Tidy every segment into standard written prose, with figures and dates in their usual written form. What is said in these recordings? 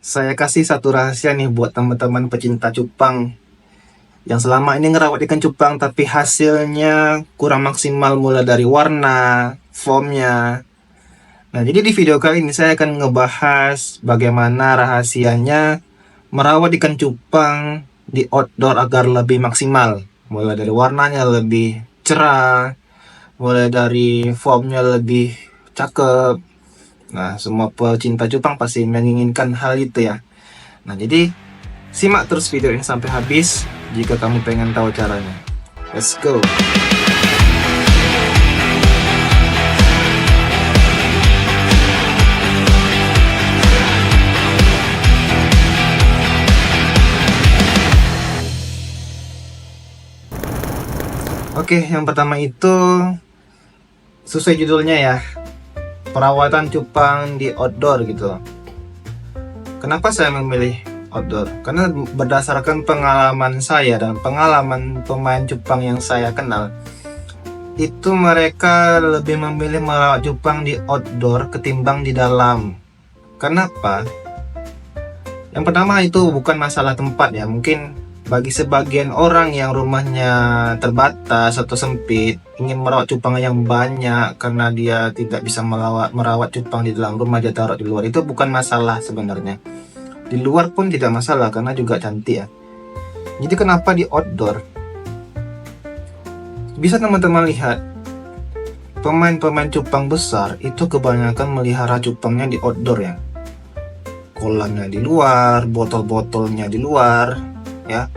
Saya kasih satu rahasia nih buat teman-teman pecinta cupang yang selama ini ngerawat ikan cupang tapi hasilnya kurang maksimal, mulai dari warna, formnya. Nah, jadi di video kali ini saya akan ngebahas bagaimana rahasianya merawat ikan cupang di outdoor agar lebih maksimal. Mulai dari warnanya lebih cerah, mulai dari formnya lebih cakep. Nah, semua pecinta cupang pasti menginginkan hal itu ya. Nah, jadi simak terus video ini sampai habis jika kamu pengen tahu caranya. Let's go. Oke, yang pertama itu sesuai judulnya ya, perawatan cupang di outdoor gitu. Kenapa saya memilih outdoor? Karena berdasarkan pengalaman saya dan pengalaman pemain cupang yang saya kenal, itu mereka lebih memilih merawat cupang di outdoor ketimbang di dalam. Kenapa? Yang pertama itu bukan masalah tempat ya. Mungkin bagi sebagian orang yang rumahnya terbatas atau sempit, ingin merawat cupang yang banyak karena dia tidak bisa merawat cupang di dalam rumah, dia taruh di luar, itu bukan masalah sebenarnya. Di luar pun tidak masalah karena juga cantik ya. Jadi kenapa di outdoor? Bisa teman-teman lihat, pemain-pemain cupang besar itu kebanyakan melihara cupangnya di outdoor ya. Kolamnya di luar, botol-botolnya di luar ya.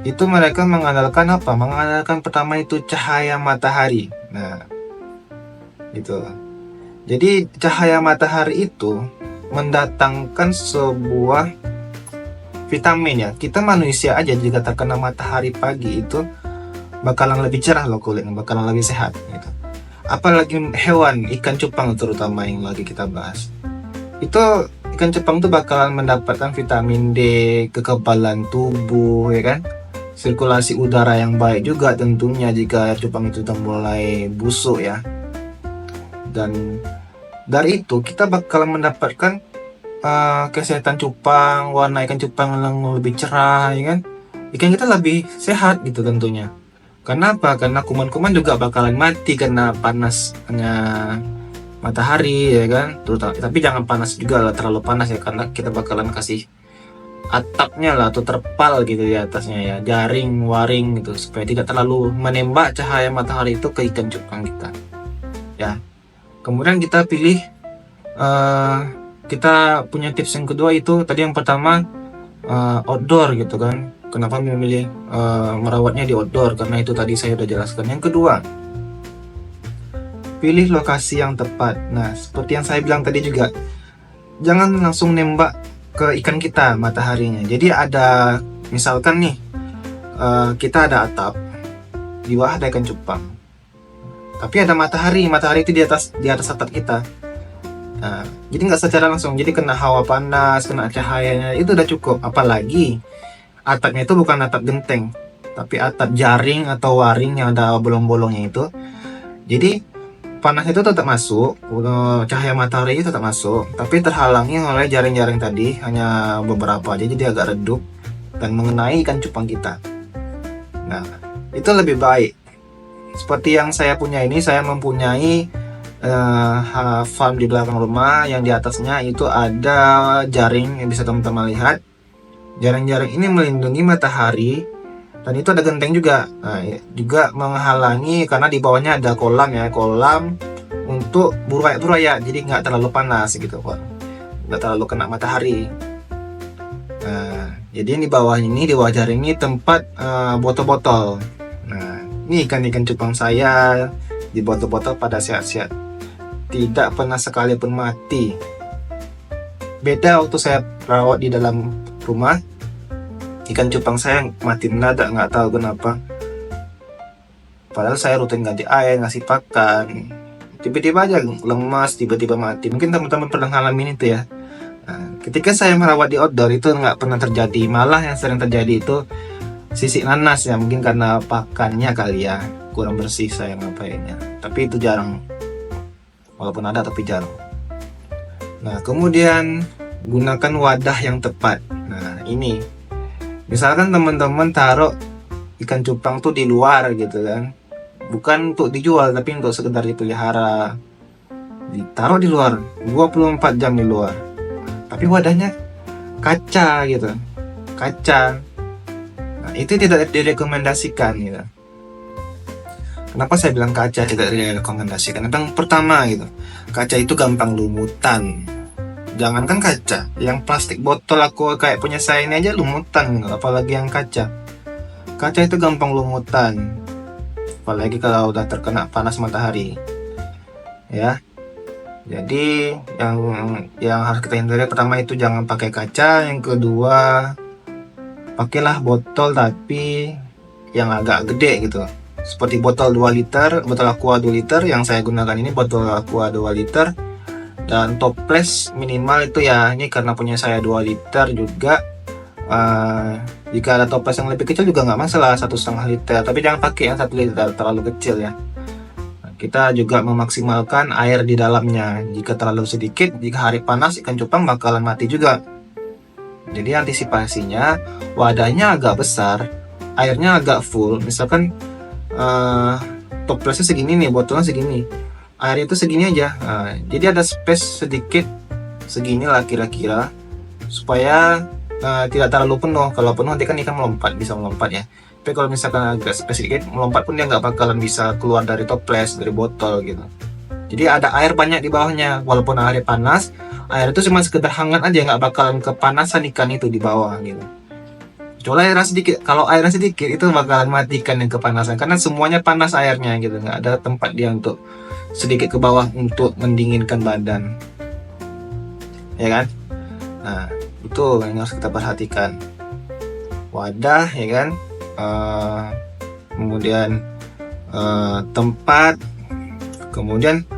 Itu mereka mengandalkan apa? Mengandalkan pertama itu cahaya matahari. Nah, itu. Jadi cahaya matahari itu mendatangkan sebuah vitamin ya. Kita manusia aja jika terkena matahari pagi itu bakalan lebih cerah loh kulitnya, bakalan lebih sehat gitu. Apalagi hewan, ikan cupang terutama yang lagi kita bahas. Itu ikan cupang tuh bakalan mendapatkan vitamin D, kekebalan tubuh ya kan. Sirkulasi udara yang baik juga tentunya jika air cupang itu sudah mulai busuk ya. Dan dari itu kita bakalan mendapatkan kesehatan cupang, warna ikan cupang yang lebih cerah ya kan. Ikan kita lebih sehat gitu tentunya. Karena apa? Karena kuman-kuman juga bakalan mati karena panasnya matahari ya kan. Terutama, tapi jangan panas juga lah, terlalu panas ya, karena kita bakalan kasih atapnya lah atau terpal gitu di atasnya ya, jaring, waring gitu, supaya tidak terlalu menembak cahaya matahari itu ke ikan cupang kita ya. Kemudian kita pilih kita punya tips yang kedua itu tadi, yang pertama outdoor gitu kan. Kenapa memilih merawatnya di outdoor? Karena itu tadi saya udah jelaskan. Yang kedua, pilih lokasi yang tepat. Nah, seperti yang saya bilang tadi juga, jangan langsung nembak ke ikan kita mataharinya. Jadi ada, misalkan nih, kita ada atap, di bawah ada ikan cupang, tapi ada matahari itu di atas atap kita. Nah, jadi nggak secara langsung, jadi kena hawa panas, kena cahayanya itu udah cukup. Apalagi atapnya itu bukan atap genteng, tapi atap jaring atau waring yang ada bolong-bolongnya itu. Jadi panas itu tetap masuk, cahaya matahari itu tetap masuk, tapi terhalangi oleh jaring-jaring tadi, hanya beberapa aja, jadi agak redup dan mengenai ikan cupang kita. Nah, itu lebih baik. Seperti yang saya punya ini, saya mempunyai farm di belakang rumah yang di atasnya itu ada jaring yang bisa teman-teman lihat. Jaring-jaring ini melindungi matahari dan itu ada genteng juga. Nah, juga menghalangi karena di bawahnya ada kolam ya, kolam untuk buaya, jadi nggak terlalu panas gitu Pak, nggak terlalu kena matahari. Nah, jadi di bawah jaring ini tempat botol-botol. Nah, ini ikan-ikan cupang saya di botol-botol pada sehat-sehat, tidak pernah sekalipun mati. Beda waktu saya rawat di dalam rumah, ikan cupang saya mati mendadak, nggak tahu kenapa. Padahal saya rutin ganti air, ngasih pakan, tiba-tiba aja lemas, tiba-tiba mati. Mungkin teman-teman pernah ngalamin itu ya. Nah, ketika saya merawat di outdoor itu nggak pernah terjadi. Malah yang sering terjadi itu sisik nanas ya, mungkin karena pakannya kali ya, kurang bersih saya ngapainnya. Tapi itu jarang, walaupun ada tapi jarang. Nah, kemudian gunakan wadah yang tepat. Nah, ini misalkan teman-teman taruh ikan cupang tuh di luar gitu kan, bukan untuk dijual tapi untuk sekedar dipelihara, ditaruh di luar 24 jam di luar, tapi wadahnya kaca gitu, kaca. Nah, itu tidak direkomendasikan gitu. Kenapa saya bilang kaca tidak direkomendasikan? Yang pertama gitu, kaca itu gampang lumutan. Jangankan kaca, yang plastik botol aku kayak punya saya ini aja lumutan gitu, apalagi yang kaca. Kaca itu gampang lumutan, apalagi kalau udah terkena panas matahari. Ya, jadi yang harus kita hindari pertama itu jangan pakai kaca. Yang kedua, pakailah botol tapi yang agak gede gitu, seperti botol 2 liter, botol aqua 2 liter. Yang saya gunakan ini botol aqua 2 liter, dan toples minimal itu ya, ini karena punya saya 2 liter juga. Jika ada toples yang lebih kecil juga nggak masalah, 1,5 liter, tapi jangan pakai yang 1 liter, terlalu kecil ya. Kita juga memaksimalkan air di dalamnya. Jika terlalu sedikit, jika hari panas ikan cupang bakalan mati juga. Jadi antisipasinya, wadahnya agak besar, airnya agak full. Misalkan toplesnya segini nih, botolnya segini, air itu segini aja. Jadi ada space sedikit segini lah kira-kira, supaya tidak terlalu penuh. Kalau penuh nanti kan ikan melompat, bisa melompat ya. Tapi kalau misalkan agak space sedikit, melompat pun dia nggak bakalan bisa keluar dari toples, dari botol gitu. Jadi ada air banyak di bawahnya, walaupun hari panas, air itu cuma sekedar hangat aja, nggak bakalan kepanasan ikan itu di bawah gitu. Kecuali airnya sedikit, kalau airnya sedikit itu bakalan matikan yang kepanasan, karena semuanya panas airnya gitu, nggak ada tempat dia untuk sedikit ke bawah untuk mendinginkan badan, ya kan. Nah, itu yang harus kita perhatikan, wadah ya kan. Kemudian tempat, kemudian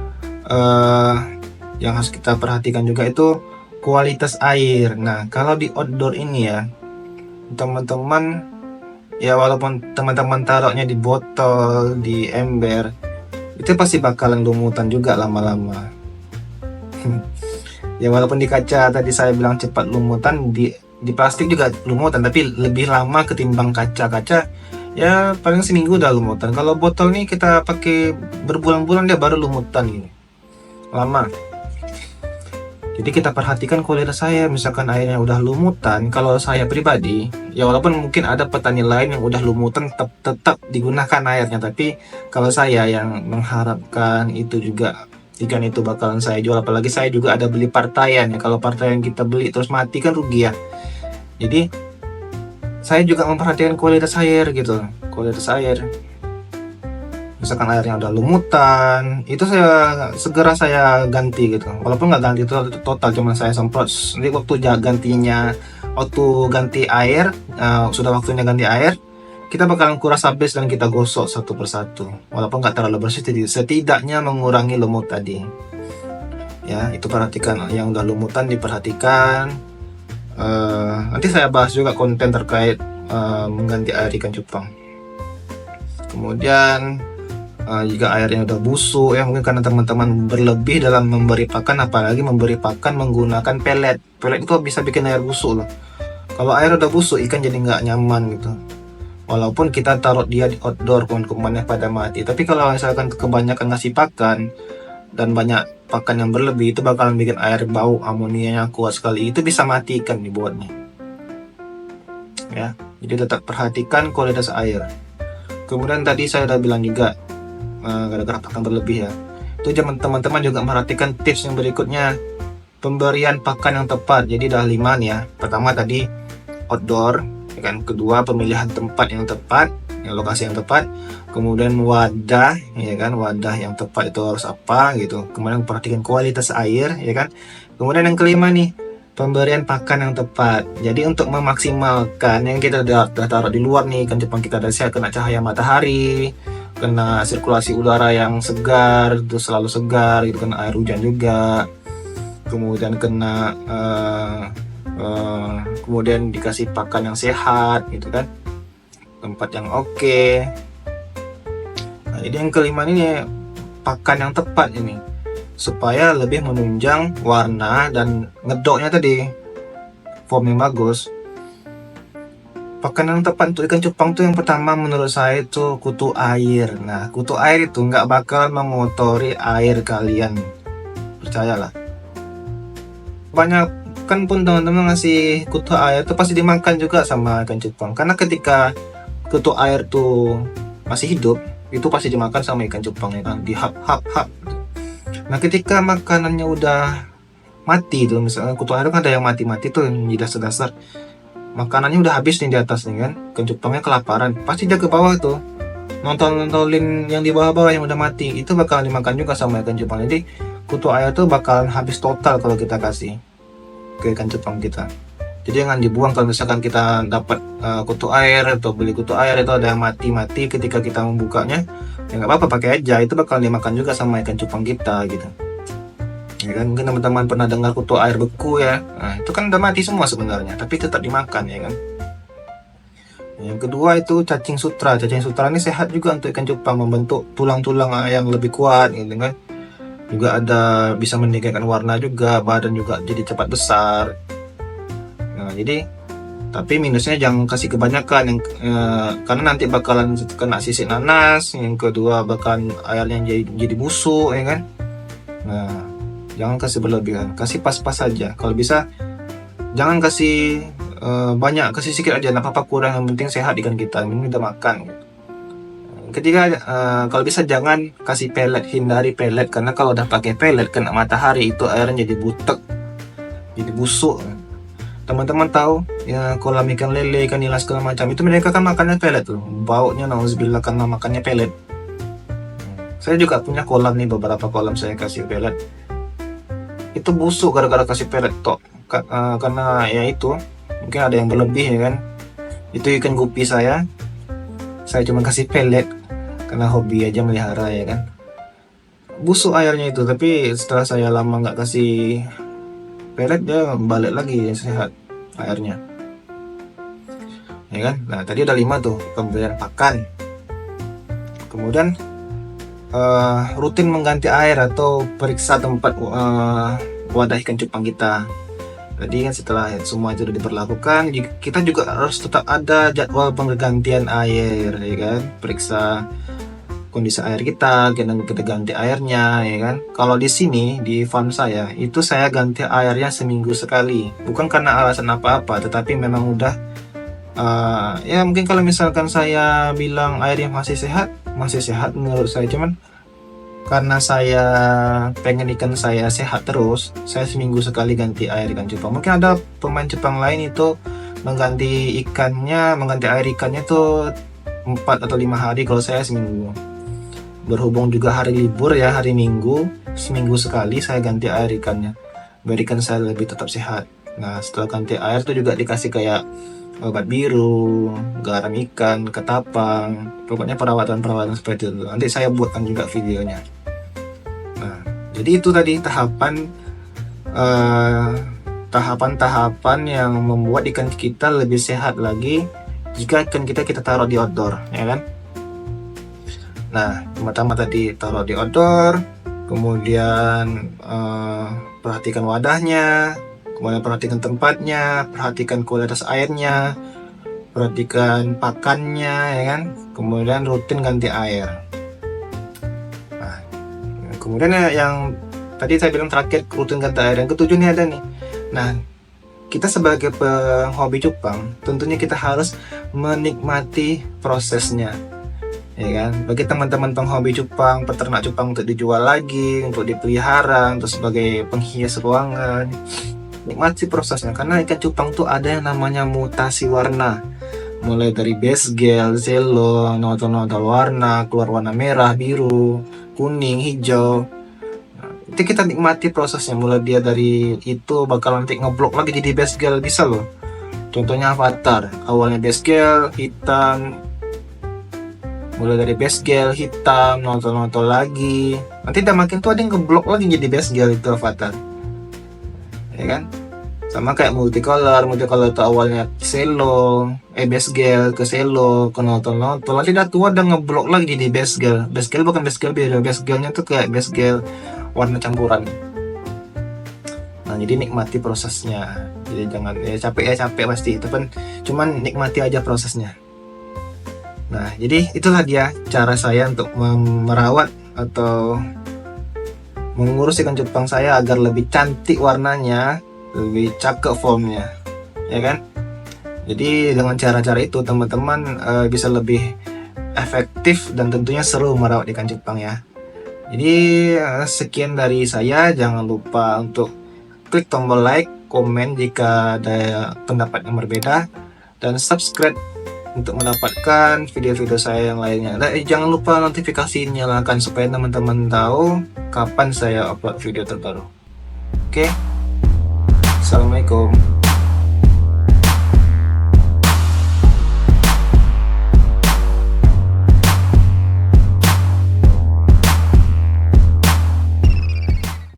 yang harus kita perhatikan juga itu kualitas air. Nah, kalau di outdoor ini ya teman-teman, ya walaupun teman-teman taruhnya di botol, di ember, itu pasti bakalan lumutan juga lama-lama. Ya walaupun di kaca tadi saya bilang cepat lumutan, di plastik juga lumutan, tapi lebih lama ketimbang kaca. Ya paling seminggu udah lumutan. Kalau botol nih kita pakai berbulan-bulan dia baru lumutan gini, lama. Jadi kita perhatikan kualitas air. Misalkan airnya udah lumutan, kalau saya pribadi, ya walaupun mungkin ada petani lain yang udah lumutan tetap digunakan airnya, tapi kalau saya yang mengharapkan itu juga ikan itu bakalan saya jual, apalagi saya juga ada beli partaian ya. Kalau partaian kita beli terus mati kan rugi ya. Jadi saya juga memperhatikan kualitas air gitu, kualitas air. Misalkan airnya udah lumutan, itu segera saya ganti gitu. Walaupun nggak ganti total, cuma saya semprot. Nanti waktu gantinya, waktu ganti air, sudah waktunya ganti air, kita bakalan kuras habis dan kita gosok satu persatu. Walaupun nggak terlalu bersih, setidaknya mengurangi lumut tadi. Ya, itu perhatikan yang udah lumutan, diperhatikan. Nanti saya bahas juga konten terkait mengganti air ikan cupang. Kemudian jika airnya udah busuk ya, mungkin karena teman-teman berlebih dalam memberi pakan, apalagi memberi pakan menggunakan pelet. Pelet itu bisa bikin air busuk loh. Kalau air udah busuk, ikan jadi nggak nyaman gitu. Walaupun kita taruh dia di outdoor, kuman-kumannya pada mati. Tapi kalau misalkan kebanyakan ngasih pakan dan banyak pakan yang berlebih, itu bakalan bikin air bau, amonianya kuat sekali. Itu bisa mati ikan dibuatnya. Ya, jadi tetap perhatikan kualitas air. Kemudian tadi saya udah bilang juga, gara-gara pakan berlebih ya, itu teman-teman juga perhatikan tips yang berikutnya, pemberian pakan yang tepat. Jadi udah 5 nih ya. Pertama tadi outdoor ya kan, kedua pemilihan tempat yang tepat, yang lokasi yang tepat, kemudian wadah ya kan, wadah yang tepat itu harus apa gitu, kemudian perhatikan kualitas air ya kan, kemudian yang kelima nih, pemberian pakan yang tepat. Jadi untuk memaksimalkan yang kita udah taruh di luar nih, kan cupang kita dari kena cahaya matahari, kena sirkulasi udara yang segar, itu selalu segar gitu, kena air hujan juga, kemudian kena kemudian dikasih pakan yang sehat gitu kan, tempat yang oke. Nah, jadi yang kelima ini pakan yang tepat ini. supaya lebih menunjang warna dan ngedoknya tadi, form yang bagus. Makanan tepat untuk ikan cupang tuh yang pertama menurut saya itu kutu air. Nah, kutu air itu nggak bakal mengotori air kalian, percayalah. Banyak kan pun teman-teman ngasih kutu air itu pasti dimakan juga sama ikan cupang, karena ketika kutu air tuh masih hidup, itu pasti dimakan sama ikan cupang ya kan, dihap hap hap. Nah, ketika makanannya udah mati tuh, misalnya kutu air kan ada yang mati-mati tuh yang di dasar-dasar, makanannya udah habis nih di atas nih kan, ikan cupangnya kelaparan, pasti dia ke bawah tuh nonton-nontonin yang di bawah-bawah yang udah mati, itu bakal dimakan juga sama ikan cupang. Jadi kutu air tuh bakal habis total kalau kita kasih ke ikan cupang kita. Jadi jangan dibuang kalau misalkan kita dapat kutu air atau beli kutu air itu ada yang mati-mati, ketika kita membukanya ya nggak apa-apa, pakai aja, itu bakal dimakan juga sama ikan cupang kita gitu ya kan. Mungkin teman-teman pernah dengar kutu air beku ya, nah itu kan udah mati semua sebenarnya tapi tetap dimakan ya kan. Yang kedua itu cacing sutra. Cacing sutra ini sehat juga untuk ikan cupang, membentuk tulang-tulang yang lebih kuat gitu kan. Juga ada bisa meningkatkan warna juga, badan juga jadi cepat besar. Nah, jadi tapi minusnya jangan kasih kebanyakan yang karena nanti bakalan kena sisik nanas. Yang kedua bakalan airnya jadi busuk ya kan. Nah, jangan kasih berlebihan, kasih pas-pas saja. Kalau bisa jangan kasih banyak, kasih sedikit aja, nggak apa-apa kurang, yang penting sehat ikan kita, yang penting kita makan gitu. Ketiga, kalau bisa jangan kasih pelet, hindari pelet, karena kalau udah pakai pelet kena matahari itu airnya jadi butek, jadi busuk. Teman-teman tahu ya, kolam ikan lele, ikan nila segala macam itu mereka kan makannya pelet tuh, baunya nauzubillah karena makannya pelet. Saya juga punya kolam nih, beberapa kolam saya kasih pelet, itu busuk gara-gara kasih pelet tok. Karena ya itu mungkin ada yang berlebih ya kan. Itu ikan gupi saya cuma kasih pelet karena hobi aja melihara ya kan. Busuk airnya itu, tapi setelah saya lama nggak kasih pelet dia balik lagi sehat airnya ya kan. Nah tadi ada 5 tuh pemberian pakan. Kemudian rutin mengganti air atau periksa tempat wadah ikan cupang kita. Tadi kan setelah semua itu sudah diberlakukan, kita juga harus tetap ada jadwal penggantian air ya kan. Periksa kondisi air kita ganti airnya ya kan. Kalau di sini di farm saya itu saya ganti airnya seminggu sekali, bukan karena alasan apa-apa, tetapi memang udah ya mungkin kalau misalkan saya bilang airnya masih sehat menurut saya, cuman karena saya pengen ikan saya sehat terus, saya seminggu sekali ganti air ikan cupang. Mungkin ada pemain cupang lain itu mengganti air ikannya tuh 4 atau 5 hari, kalau saya seminggu. Berhubung juga hari libur ya, hari Minggu, seminggu sekali saya ganti air ikannya biar ikan saya lebih tetap sehat. Nah setelah ganti air tuh juga dikasih kayak obat biru, garam ikan, ketapang, pokoknya perawatan seperti itu. Nanti saya buatkan juga videonya. Nah, jadi itu tadi tahapan-tahapan yang membuat ikan kita lebih sehat lagi jika ikan kita taruh di outdoor, ya kan? Nah, pertama tadi taruh di outdoor, kemudian perhatikan wadahnya, kemudian perhatikan tempatnya, perhatikan kualitas airnya, perhatikan pakannya, ya kan? Kemudian rutin ganti air. Nah, kemudian yang tadi saya bilang terakhir rutin ganti air. Yang ketujuh nih ada nih. Nah, kita sebagai penghobi cupang tentunya kita harus menikmati prosesnya, ya kan. Bagi teman-teman penghobi cupang, peternak cupang untuk dijual lagi, untuk dipelihara, untuk sebagai penghias ruangan, nikmati prosesnya, karena ikan cupang tuh ada yang namanya mutasi warna, mulai dari base gel, zelo, nodal-nodal warna, keluar warna merah, biru, kuning, hijau. Itu kita nikmati prosesnya, mulai dia dari itu bakal nanti ngeblok lagi jadi base gel, bisa loh. Contohnya avatar, awalnya base gel hitam, mulai dari base gel hitam, notol-notol lagi, nanti udah makin tua dia ngeblok lagi jadi base gel itu avatar, ya kan. Sama kayak multicolor itu awalnya selo, base gel ke selo, ke notol-notol, nanti udah tua udah ngeblok lagi jadi base gel. Base gel bukan base gel biru, base gelnya tuh kayak base gel warna campuran. Nah, jadi nikmati prosesnya. Jadi jangan capek pasti itu pun, cuman nikmati aja prosesnya. Nah, jadi itulah dia cara saya untuk merawat atau mengurus ikan cupang saya agar lebih cantik warnanya, lebih cakep formnya, ya kan? Jadi dengan cara-cara itu teman-teman bisa lebih efektif dan tentunya seru merawat ikan cupang ya. Jadi sekian dari saya, jangan lupa untuk klik tombol like, komen jika ada pendapat yang berbeda, dan subscribe untuk mendapatkan video-video saya yang lainnya. Dan jangan lupa notifikasi nyalakan supaya teman-teman tahu kapan saya upload video terbaru. Oke, Assalamualaikum.